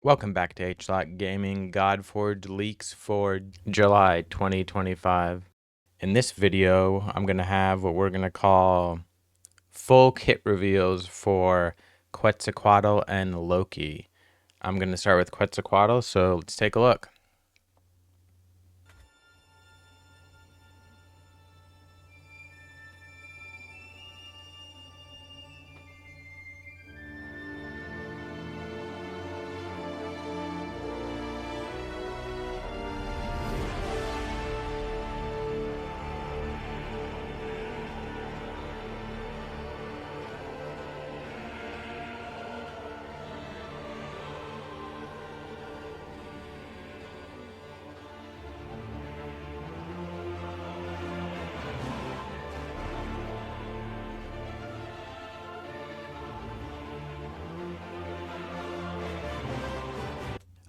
Welcome back to H-Lock Gaming Godforge leaks for July 2025. In this video, I'm going to have what we're going to call full kit reveals for Quetzalcoatl and Loki. I'm going to start with Quetzalcoatl, so let's take a look.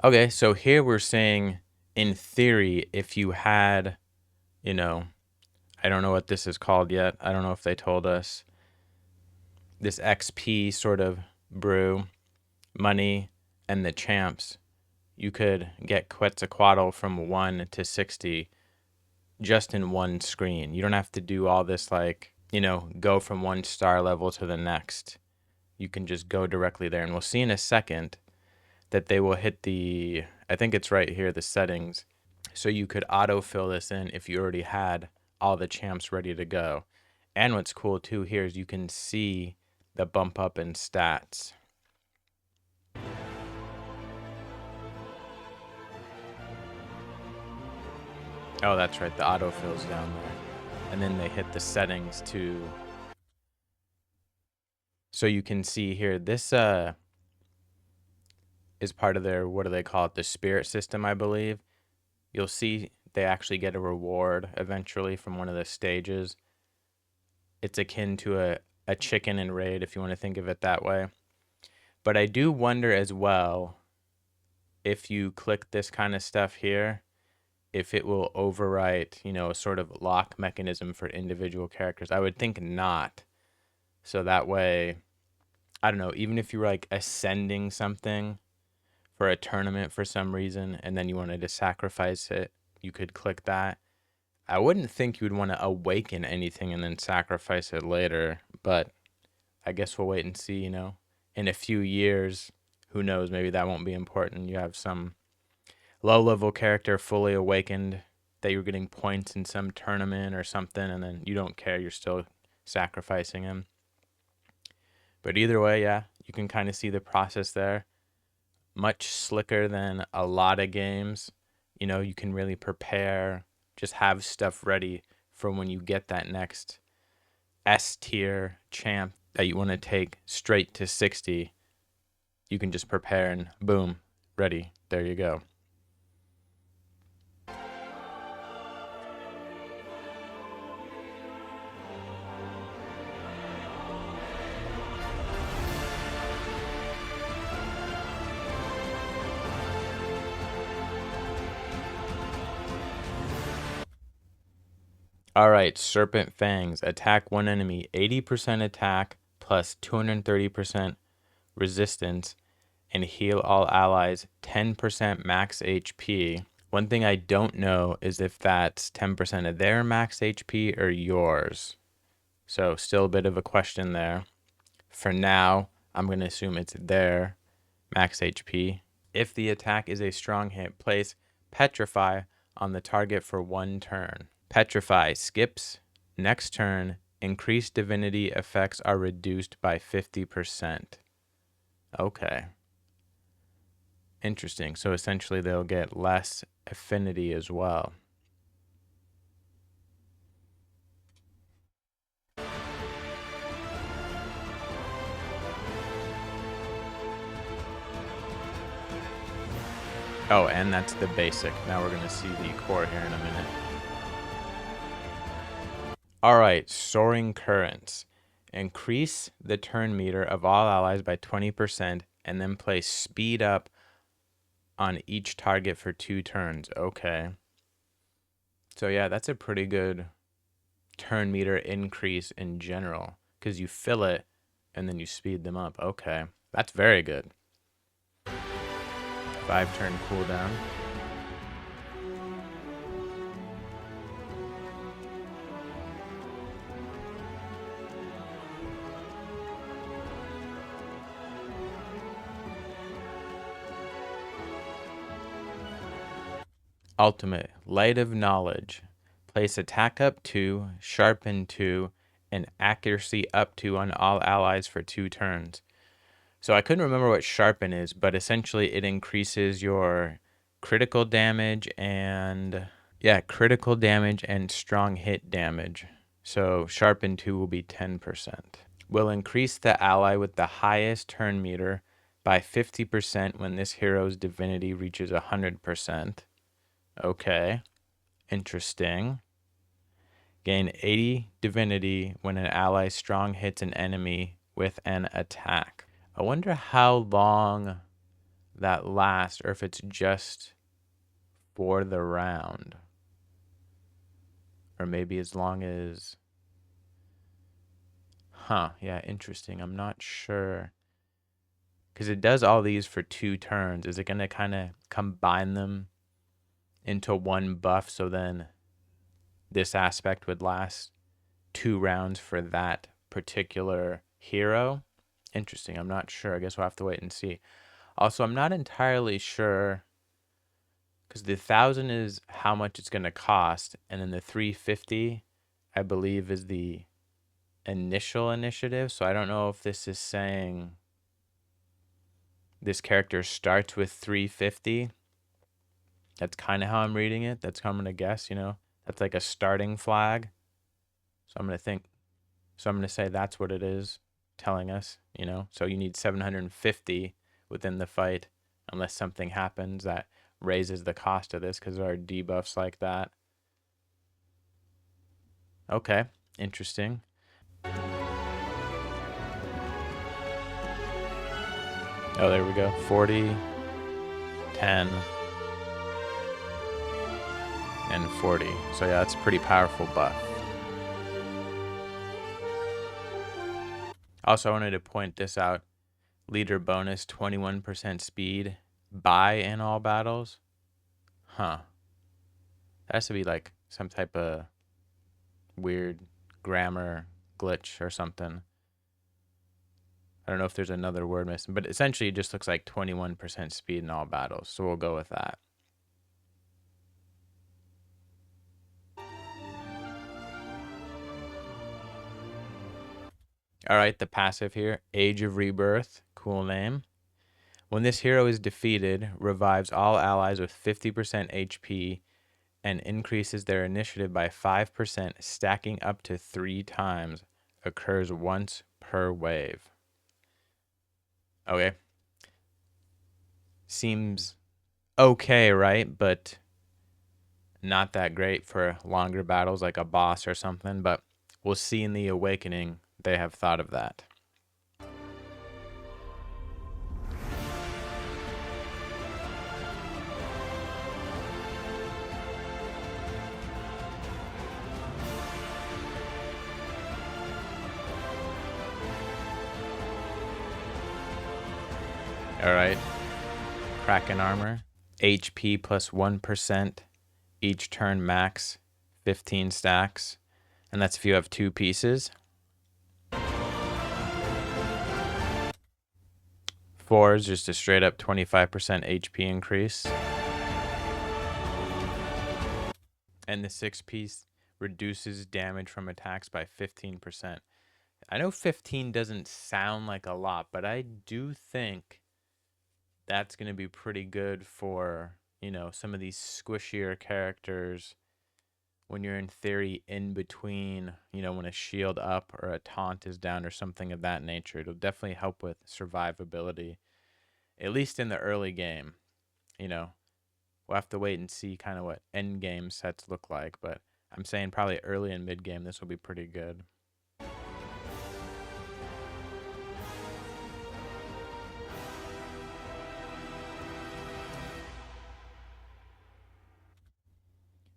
Okay, so here we're saying, in theory, if you had, I don't know what this is called yet. I don't know if they told us. This XP sort of brew, money, and the champs, you could get Quetzalcoatl from 1 to 60 just in one screen. You don't have to do all this, go from one star level to the next. You can just go directly there. And we'll see in a second that they will hit I think it's right here, the settings. So you could autofill this in if you already had all the champs ready to go. And what's cool too here is you can see the bump up in stats. Oh, that's right. The autofill's down there. And then they hit the settings too. So you can see here, this is part of their, what do they call it? The spirit system, I believe. You'll see they actually get a reward eventually from one of the stages. It's akin to a chicken in Raid, if you want to think of it that way. But I do wonder as well, if you click this kind of stuff here, if it will overwrite, a sort of lock mechanism for individual characters. I would think not. So that way, I don't know, even if you were like ascending something for a tournament for some reason, and then you wanted to sacrifice it, you could click that. I wouldn't think you would want to awaken anything and then sacrifice it later, but I guess we'll wait and see, In a few years, who knows, maybe that won't be important. You have some low-level character fully awakened that you're getting points in some tournament or something, and then you don't care, you're still sacrificing him. But either way, yeah, you can kind of see the process there. Much slicker than a lot of games. You can really prepare, just have stuff ready for when you get that next S tier champ that you want to take straight to 60. You can just prepare and boom, ready. There you go. All right, Serpent Fangs. Attack one enemy, 80% attack plus 230% resistance, and heal all allies 10% max HP. One thing I don't know is if that's 10% of their max HP or yours. So still a bit of a question there. For now, I'm going to assume it's their max HP. If the attack is a strong hit, place Petrify on the target for 1 turn. Petrify skips next turn. Increased divinity effects are reduced by 50%. Okay. Interesting. So essentially they'll get less affinity as well. Oh, and that's the basic. Now we're going to see the core here in a minute. All right, Soaring Currents. Increase the turn meter of all allies by 20% and then place speed up on each target for 2 turns. Okay. So yeah, that's a pretty good turn meter increase in general because you fill it and then you speed them up. Okay. That's very good. 5-turn cooldown. Ultimate, Light of Knowledge. Place attack up 2, sharpen 2, and accuracy up 2 on all allies for 2 turns. So I couldn't remember what sharpen is, but essentially it increases your critical damage and critical damage and strong hit damage. So sharpen 2 will be 10%. Will increase the ally with the highest turn meter by 50% when this hero's divinity reaches 100%. Okay, interesting. Gain 80 divinity when an ally strong hits an enemy with an attack. I wonder how long that lasts, or if it's just for the round. Or maybe as long as... yeah, interesting. I'm not sure. Because it does all these for 2 turns. Is it going to kind of combine them into one buff, so then this aspect would last 2 rounds for that particular hero? Interesting. I'm not sure. I guess we'll have to wait and see. Also, I'm not entirely sure, because the 1,000 is how much it's going to cost, and then the 350, I believe, is the initial initiative. So I don't know if this is saying this character starts with 350. That's kind of how I'm reading it. That's how I'm going to guess, That's like a starting flag. So I'm going to say that's what it is telling us, So you need 750 within the fight, unless something happens that raises the cost of this, because there are debuffs like that. Okay, interesting. Oh, there we go. 40, 10, and 40. So yeah, that's a pretty powerful buff. Also, I wanted to point this out. Leader bonus, 21% speed by in all battles. That has to be like some type of weird grammar glitch or something. I don't know if there's another word missing, but essentially it just looks like 21% speed in all battles. So we'll go with that. All right, the passive here, Age of Rebirth, cool name. When this hero is defeated, revives all allies with 50% HP and increases their initiative by 5%, stacking up to 3 times. Occurs once per wave. Okay. Seems okay, right? But not that great for longer battles like a boss or something. But we'll see in the Awakening they have thought of that. All right. Kraken armor. HP plus 1% each turn, max 15 stacks. And that's if you have 2 pieces. 4 is just a straight up 25% HP increase. And the 6 piece reduces damage from attacks by 15%. I know 15 doesn't sound like a lot, but I do think that's going to be pretty good for, some of these squishier characters when you're in theory in between, when a shield up or a taunt is down or something of that nature. It'll definitely help with survivability, at least in the early game. We'll have to wait and see kind of what end game sets look like, but I'm saying probably early and mid game this will be pretty good.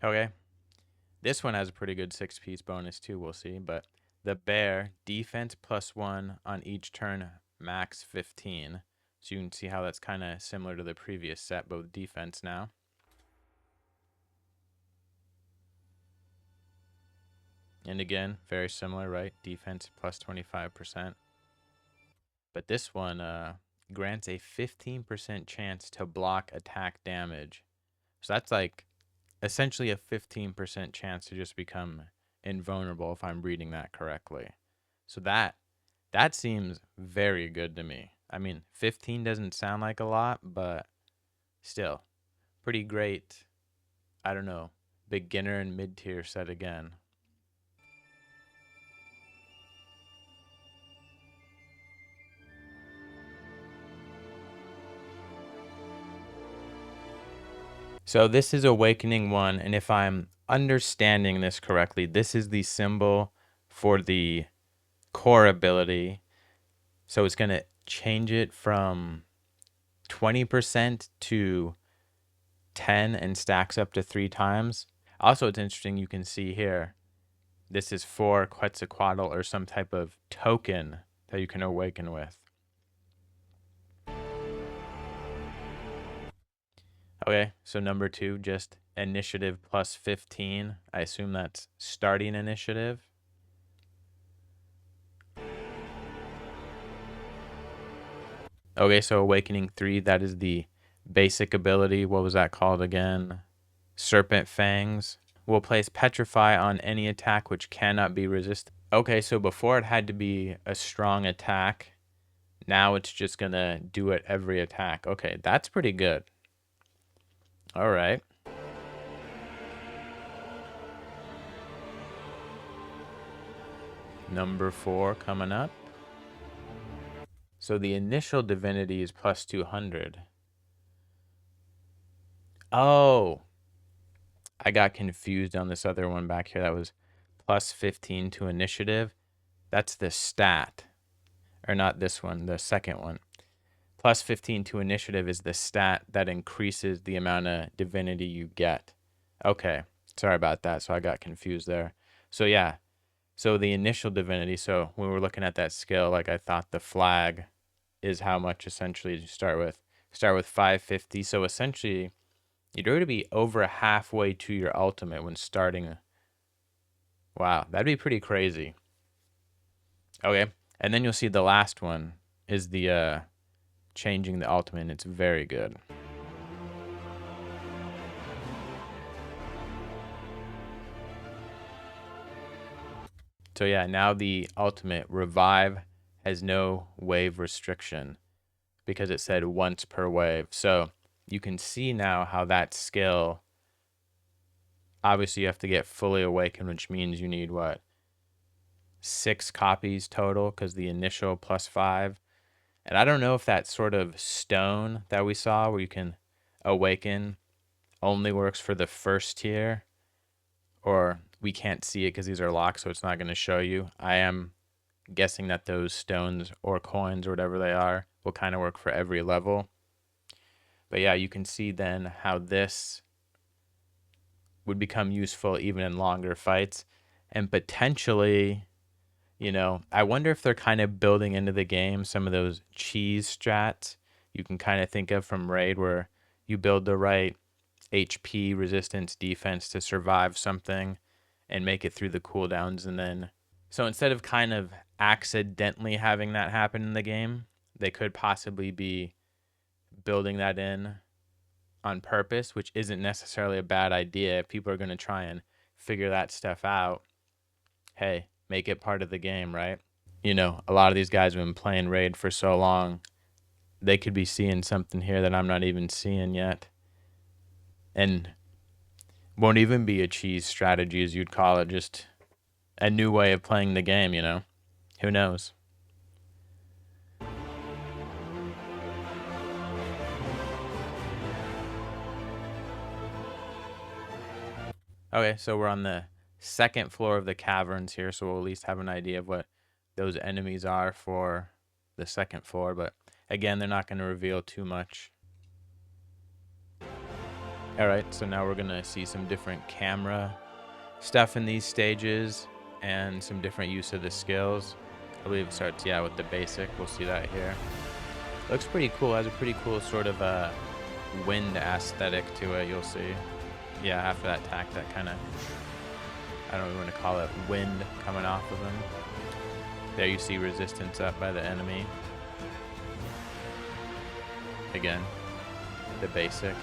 Okay. This one has a pretty good 6-piece bonus too, we'll see. But the bear, defense plus 1 on each turn, max 15. So you can see how that's kind of similar to the previous set, but with defense now. And again, very similar, right? Defense plus 25%. But this one grants a 15% chance to block attack damage. So that's like essentially a 15% chance to just become invulnerable if I'm reading that correctly. So that seems very good to me. I mean, 15 doesn't sound like a lot, but still pretty great. I don't know, beginner and mid-tier set again. So this is Awakening 1, and if I'm understanding this correctly, this is the symbol for the core ability. So it's going to change it from 20% to 10 and stacks up to 3 times. Also, it's interesting, you can see here, this is for Quetzalcoatl or some type of token that you can awaken with. Okay, so number 2, just initiative plus 15. I assume that's starting initiative. Okay, so Awakening 3, that is the basic ability. What was that called again? Serpent Fangs. Will place Petrify on any attack which cannot be resisted. Okay, so before it had to be a strong attack. Now it's just going to do it every attack. Okay, that's pretty good. All right. Number 4 coming up. So the initial divinity is plus 200. Oh, I got confused on this other one back here. That was plus 15 to initiative. That's the stat. Or not this one, the second one. Plus 15 to initiative is the stat that increases the amount of divinity you get. Okay, sorry about that. So I got confused there. So yeah, so the initial divinity, so when we're looking at that skill, like I thought the flag is how much essentially you start with. Start with 550. So essentially, you'd already be over halfway to your ultimate when starting. Wow, that'd be pretty crazy. Okay, and then you'll see the last one is the changing the ultimate, and it's very good. So yeah, now the ultimate revive has no wave restriction because it said once per wave. So you can see now how that skill, obviously you have to get fully awakened, which means you need what? 6 copies total because the initial plus 5. And I don't know if that sort of stone that we saw where you can awaken only works for the first tier, or we can't see it because these are locked, so it's not going to show you. I am guessing that those stones or coins or whatever they are will kind of work for every level. But yeah, you can see then how this would become useful even in longer fights. And potentially, you know, I wonder if they're kind of building into the game some of those cheese strats you can kind of think of from Raid, where you build the right HP, resistance, defense to survive something and make it through the cooldowns. And then, so instead of kind of accidentally having that happen in the game, they could possibly be building that in on purpose, which isn't necessarily a bad idea. If people are going to try and figure that stuff out, hey, make it part of the game, right? You know, a lot of these guys have been playing Raid for so long, they could be seeing something here that I'm not even seeing yet. And won't even be a cheese strategy, as you'd call it, just a new way of playing the game, you know? Who knows? Okay, so we're on the second floor of the caverns here, so we'll at least have an idea of what those enemies are for the second floor, but again, they're not going to reveal too much. All right, so now we're going to see some different camera stuff in these stages and some different use of the skills. I believe it starts, yeah, with the basic. We'll see that here. Looks pretty cool. Has a pretty cool sort of wind aesthetic to it. You'll see. Yeah, after that attack, that kind of, I don't know what you want to call it, wind coming off of him. There you see resistance up by the enemy. Again, the basic.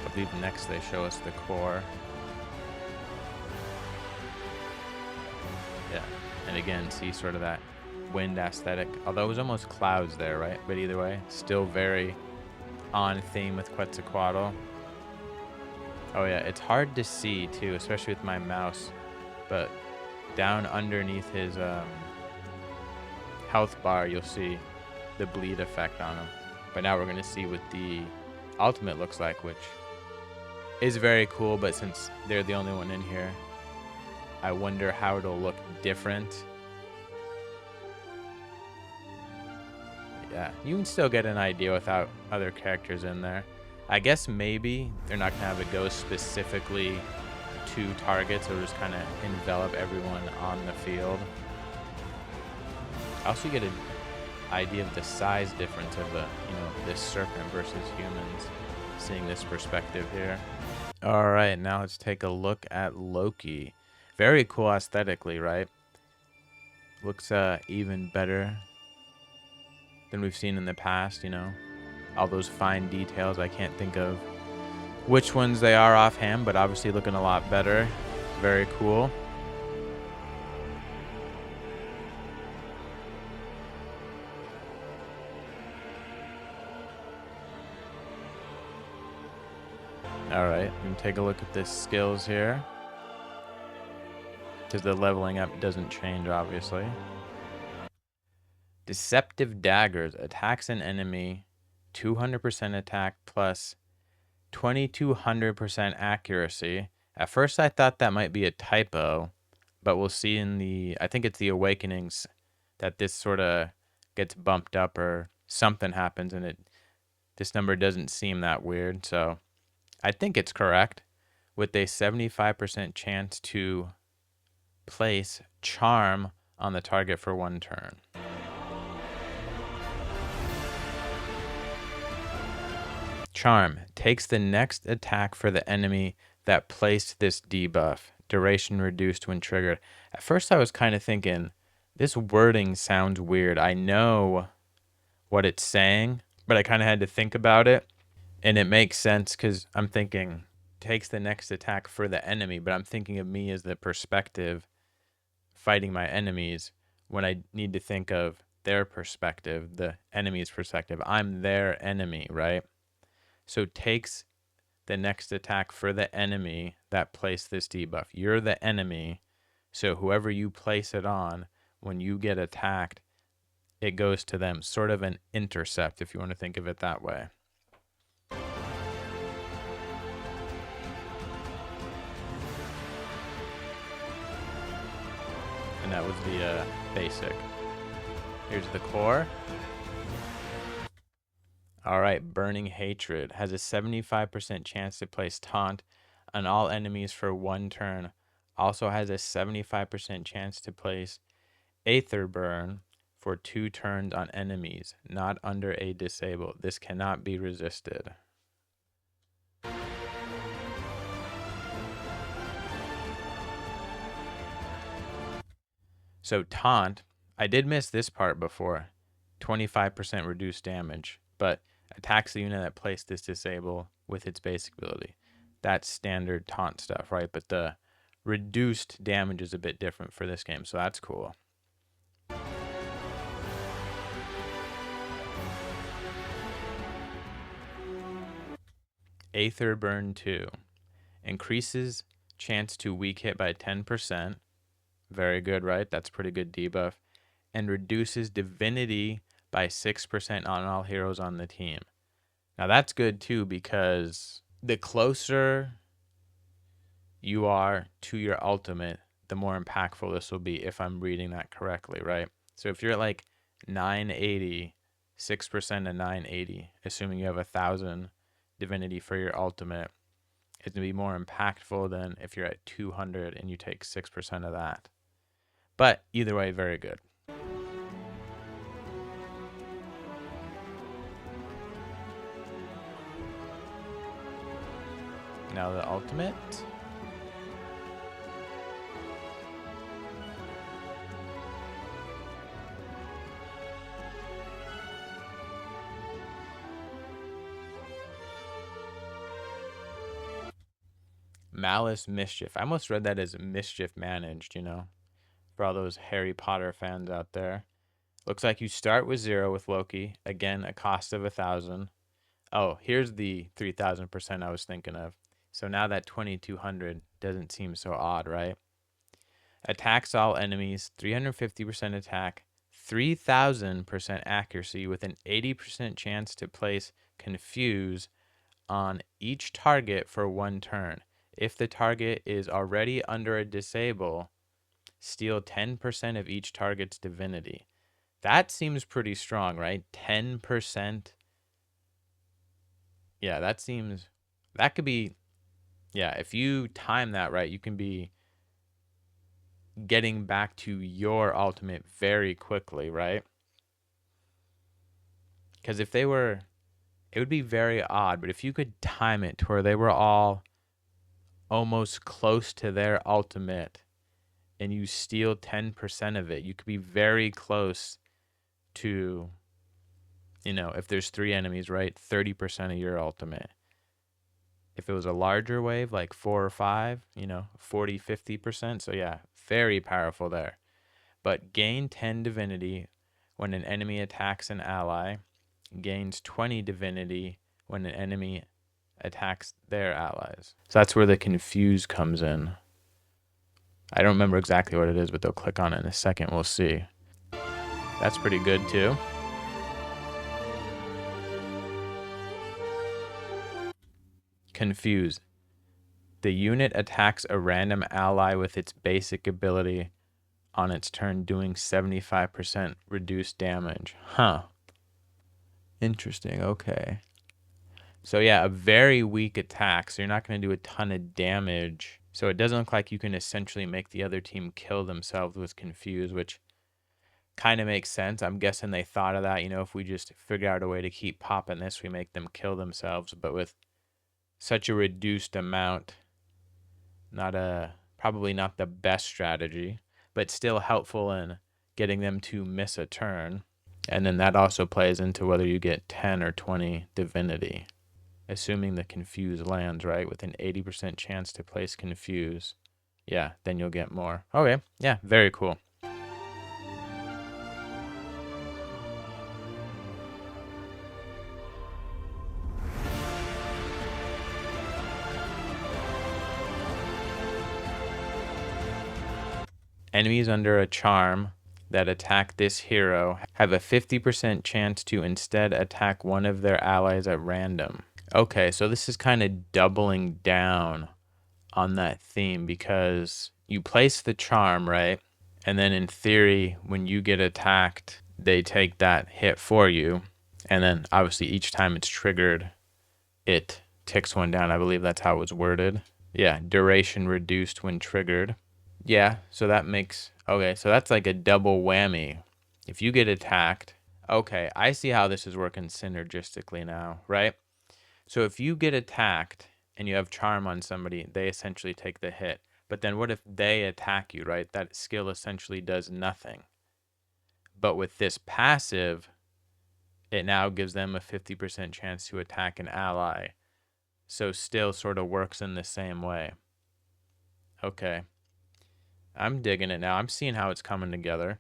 I believe next they show us the core. Yeah, and again, see sort of that wind aesthetic. Although it was almost clouds there, right? But either way, still very on theme with Quetzalcoatl. Oh yeah, it's hard to see too, especially with my mouse. But down underneath his health bar, you'll see the bleed effect on him. But now we're gonna see what the ultimate looks like, which is very cool. But since they're the only one in here, I wonder how it'll look different. Yeah, you can still get an idea without other characters in there. I guess maybe they're not gonna have it go specifically to targets, or just kind of envelop everyone on the field. I also get an idea of the size difference of this serpent versus humans, seeing this perspective here. All right, now let's take a look at Loki. Very cool aesthetically, right? Looks even better than we've seen in the past, all those fine details. I can't think of which ones they are offhand, but obviously looking a lot better. Very cool. All right, we can take a look at the skills here, because the leveling up doesn't change, obviously. Deceptive daggers attacks an enemy 200% attack plus 2200% accuracy. At first I thought that might be a typo, but we'll see in the, I think it's the Awakenings, that this sort of gets bumped up or something happens, and this number doesn't seem that weird. So I think it's correct, with a 75% chance to place charm on the target for 1 turn. Charm takes the next attack for the enemy that placed this debuff. Duration reduced when triggered. At first I was kind of thinking, this wording sounds weird. I know what it's saying, but I kind of had to think about it. And it makes sense, because I'm thinking, takes the next attack for the enemy, but I'm thinking of me as the perspective fighting my enemies, when I need to think of their perspective, the enemy's perspective. I'm their enemy, right? So takes the next attack for the enemy that placed this debuff. You're the enemy, so whoever you place it on, when you get attacked, it goes to them. Sort of an intercept, if you want to think of it that way. And that was the basic. Here's the core. All right, Burning Hatred has a 75% chance to place taunt on all enemies for 1 turn. Also has a 75% chance to place Aether Burn for 2 turns on enemies not under a disable. This cannot be resisted. So taunt, I did miss this part before. 25% reduced damage, but attacks the unit that placed this disable with its basic ability. That's standard taunt stuff, right? But the reduced damage is a bit different for this game, so that's cool. Aether Burn 2 increases chance to weak hit by 10%. Very good, right? That's pretty good debuff. And reduces divinity by 6% on all heroes on the team. Now that's good too, because the closer you are to your ultimate, the more impactful this will be, if I'm reading that correctly, right? So if you're at like 980, 6% of 980, assuming you have 1,000 divinity for your ultimate, it's going to be more impactful than if you're at 200 and you take 6% of that. But either way, very good. Now the ultimate. Malice Mischief. I almost read that as Mischief Managed, you know, for all those Harry Potter fans out there. Looks like you start with 0 with Loki. Again, a cost of 1,000. Oh, here's the 3,000% I was thinking of. So now that 2,200 doesn't seem so odd, right? Attacks all enemies, 350% attack, 3,000% accuracy with an 80% chance to place Confuse on each target for 1 turn. If the target is already under a disable, steal 10% of each target's divinity. That seems pretty strong, right? 10%. Yeah, that could be, yeah, if you time that right, you can be getting back to your ultimate very quickly, right? Because if they were, it would be very odd, but if you could time it to where they were all almost close to their ultimate and you steal 10% of it, you could be very close to, you know, if there's 3 enemies, right? 30% of your ultimate. If it was a larger wave, like 4 or 5, you know, 40, 50%. So yeah, very powerful there. But gain 10 divinity when an enemy attacks an ally. Gains 20 divinity when an enemy attacks their allies. So that's where the confuse comes in. I don't remember exactly what it is, but they'll click on it in a second. We'll see. That's pretty good too. Confuse. The unit attacks a random ally with its basic ability on its turn, doing 75% reduced damage. Huh. Interesting. Okay. So yeah, a very weak attack. So you're not going to do a ton of damage. So it doesn't look like you can essentially make the other team kill themselves with Confuse, which kind of makes sense. I'm guessing they thought of that. You know, if we just figure out a way to keep popping this, we make them kill themselves. But with such a reduced amount, probably not the best strategy, but still helpful in getting them to miss a turn. And then that also plays into whether you get 10 or 20 divinity, assuming the Confuse lands, right? With an 80% chance to place Confuse. Yeah, then you'll get more. Okay, yeah, very cool. Enemies under a charm that attack this hero have a 50% chance to instead attack one of their allies at random. Okay, so this is kind of doubling down on that theme because you place the charm, right? And then in theory, when you get attacked, they take that hit for you. And then obviously each time it's triggered, it ticks one down. I believe that's how it was worded. Yeah, duration reduced when triggered. Yeah, so that makes, okay, so that's like a double whammy. If you get attacked, okay, I see how this is working synergistically now, right? So if you get attacked and you have charm on somebody, they essentially take the hit. But then what if they attack you, right? That skill essentially does nothing. But with this passive, it now gives them a 50% chance to attack an ally. So still sort of works in the same way. Okay. I'm digging it now. I'm seeing how it's coming together.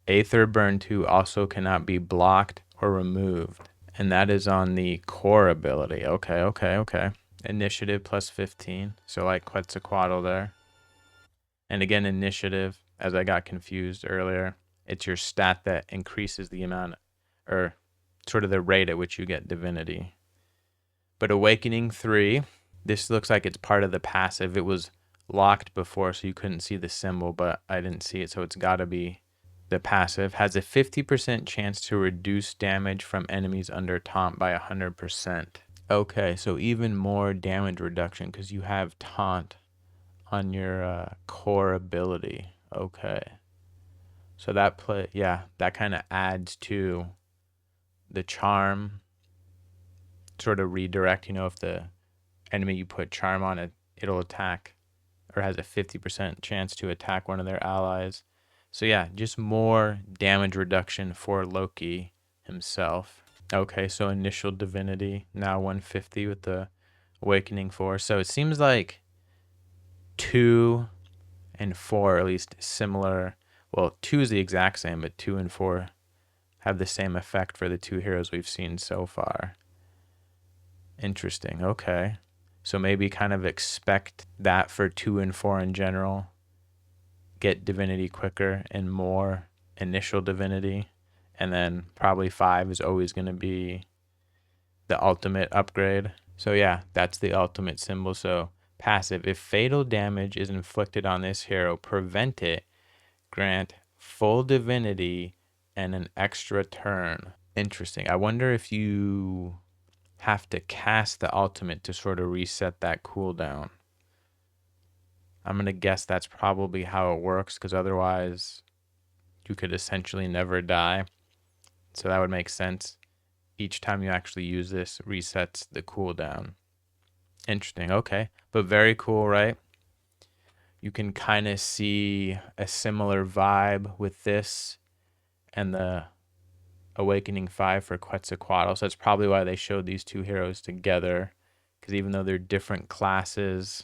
Aether Burn 2 also cannot be blocked or removed. And that is on the core ability. Okay. Initiative plus 15. So like Quetzalcoatl there. And again, initiative, as I got confused earlier, it's your stat that increases the amount, or sort of the rate at which you get divinity. But Awakening 3, this looks like it's part of the passive. It was locked before, so you couldn't see the symbol, but I didn't see it, so it's got to be the passive. Has a 50% chance to reduce damage from enemies under taunt by 100%. Okay, so even more damage reduction because you have taunt on your core ability. Okay. So that that kind of adds to the charm, sort of redirect, if the enemy you put charm on it, it'll attack or has a 50% chance to attack one of their allies. So yeah, just more damage reduction for Loki himself. Okay, so initial divinity, now 150 with the awakening 4. So it seems like 2 and 4 are at least similar. Well, 2 is the exact same, but 2 and 4 have the same effect for the 2 heroes we've seen so far. Interesting. Okay. So maybe kind of expect that for 2 and 4 in general. Get divinity quicker and more initial divinity. And then probably 5 is always going to be the ultimate upgrade. So yeah, that's the ultimate symbol. So passive. If fatal damage is inflicted on this hero, prevent it. Grant full divinity and an extra turn. Interesting. I wonder if you have to cast the ultimate to sort of reset that cooldown. I'm going to guess that's probably how it works, because otherwise you could essentially never die. So that would make sense. Each time you actually use this resets the cooldown. Interesting. Okay. But very cool, right? You can kind of see a similar vibe with this and the Awakening 5 for Quetzalcoatl. So that's probably why they showed these 2 heroes together, because even though they're different classes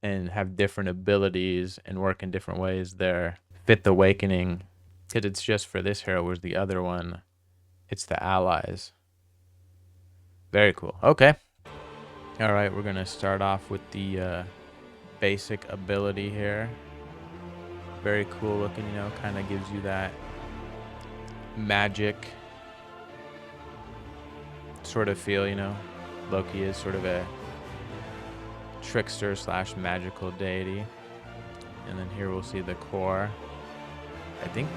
and have different abilities and work in different ways, they're Fifth Awakening, because it's just for this hero, whereas the other one, it's the allies. Very cool. Okay. All right, we're going to start off with the basic ability here. Very cool looking, kind of gives you that magic sort of feel, Loki is sort of a trickster / magical deity. And then here we'll see the core. I think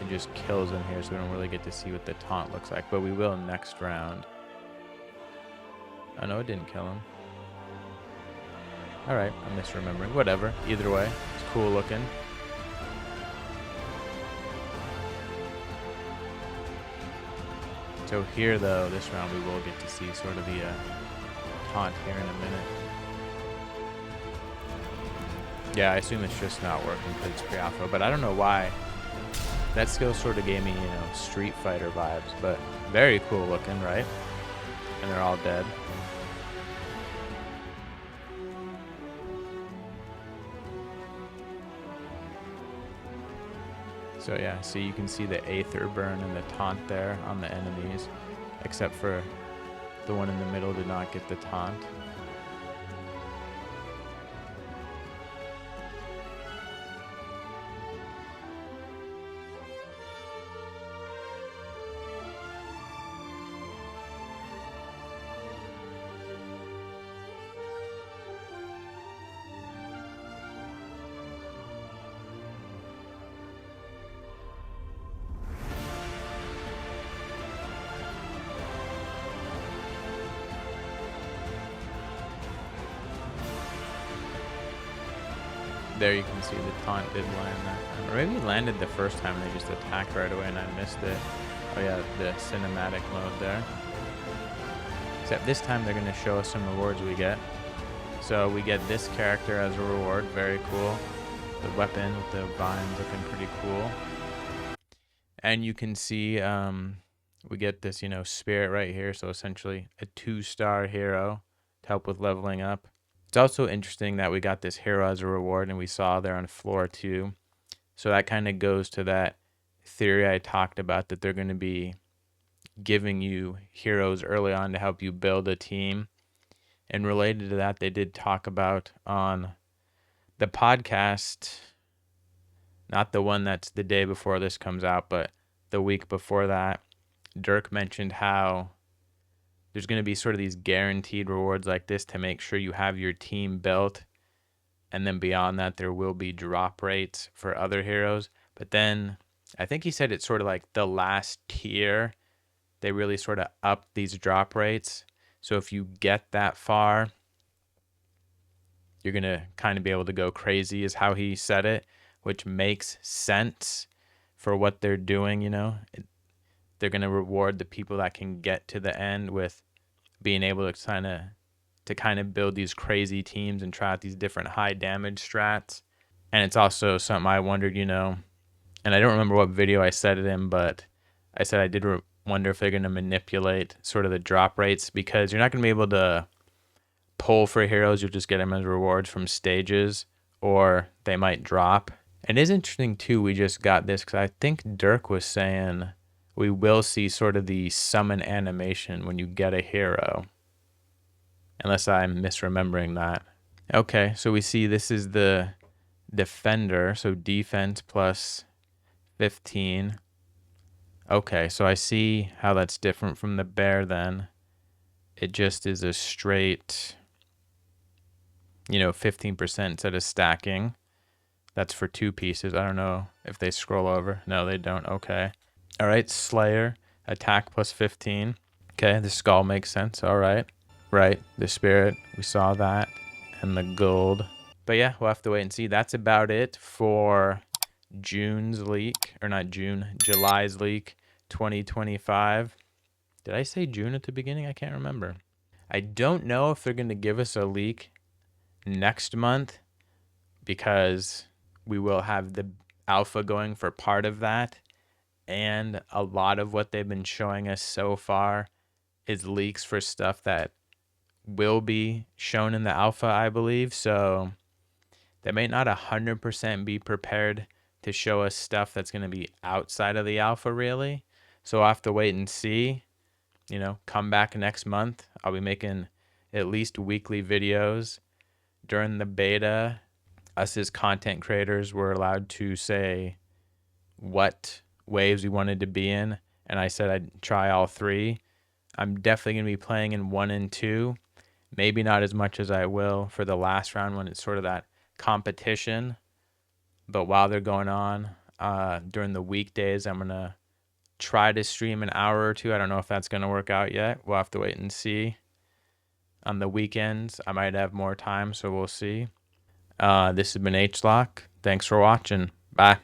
it just kills him here, so we don't really get to see what the taunt looks like, but we will next round. Oh no, it didn't kill him. Alright, I'm misremembering. Whatever. Either way, it's cool looking. So here, though, this round we will get to see sort of the taunt here in a minute. Yeah, I assume it's just not working because it's pre-alpha, but I don't know why. That skill sort of gave me, Street Fighter vibes, but very cool looking, right? And they're all dead. So yeah, so you can see the Aether burn and the taunt there on the enemies, except for the one in the middle did not get the taunt. There you can see the taunt did land that time. Or maybe it landed the first time and they just attacked right away and I missed it. Oh yeah, the cinematic mode there. Except this time they're going to show us some rewards we get. So we get this character as a reward. Very cool. The weapon with the vines looking pretty cool. And you can see we get this, spirit right here. So essentially a 2-star hero to help with leveling up. It's also interesting that we got this hero as a reward and we saw there on floor 2. So that kind of goes to that theory I talked about, that they're going to be giving you heroes early on to help you build a team. And related to that, they did talk about on the podcast, not the one that's the day before this comes out, but the week before that, Dirk mentioned how there's going to be sort of these guaranteed rewards like this to make sure you have your team built. And then beyond that, there will be drop rates for other heroes. But then I think he said it's sort of like the last tier. They really sort of up these drop rates. So if you get that far, you're going to kind of be able to go crazy, is how he said it, which makes sense. for what they're doing, you know. They're going to reward the people that can get to the end with being able to kind of build these crazy teams and try out these different high damage strats. And it's also something I wondered, you know, and I don't remember what video I said it in, but I said I did wonder if they're going to manipulate sort of the drop rates, because you're not going to be able to pull for heroes. You'll just get them as rewards from stages, or they might drop. And it is interesting too, we just got this because I think Dirk was saying we will see sort of the summon animation when you get a hero, unless I'm misremembering that. Okay, so we see this is the defender, so defense plus 15. Okay, so I see how that's different from the bear then. It just is a straight, 15% instead of stacking. That's for 2 pieces. I don't know if they scroll over. No, they don't. Okay. All right, Slayer, attack plus 15. Okay, the skull makes sense. All right. Right, the spirit, we saw that, and the gold. But yeah, we'll have to wait and see. That's about it for June's leak, or not June, July's leak 2025. Did I say June at the beginning? I can't remember. I don't know if they're going to give us a leak next month, because we will have the alpha going for part of that. And a lot of what they've been showing us so far is leaks for stuff that will be shown in the alpha, I believe. So they may not 100% be prepared to show us stuff that's going to be outside of the alpha, really. So we'll have to wait and see. Come back next month. I'll be making at least weekly videos. During the beta, us as content creators were allowed to say what waves we wanted to be in, and I said I'd try all 3. I'm definitely going to be playing in 1 and 2. Maybe not as much as I will for the last round when it's sort of that competition. But while they're going on, during the weekdays, I'm going to try to stream an hour or 2. I don't know if that's going to work out yet. We'll have to wait and see. On the weekends, I might have more time, so we'll see. This has been H-Lock. Thanks for watching. Bye.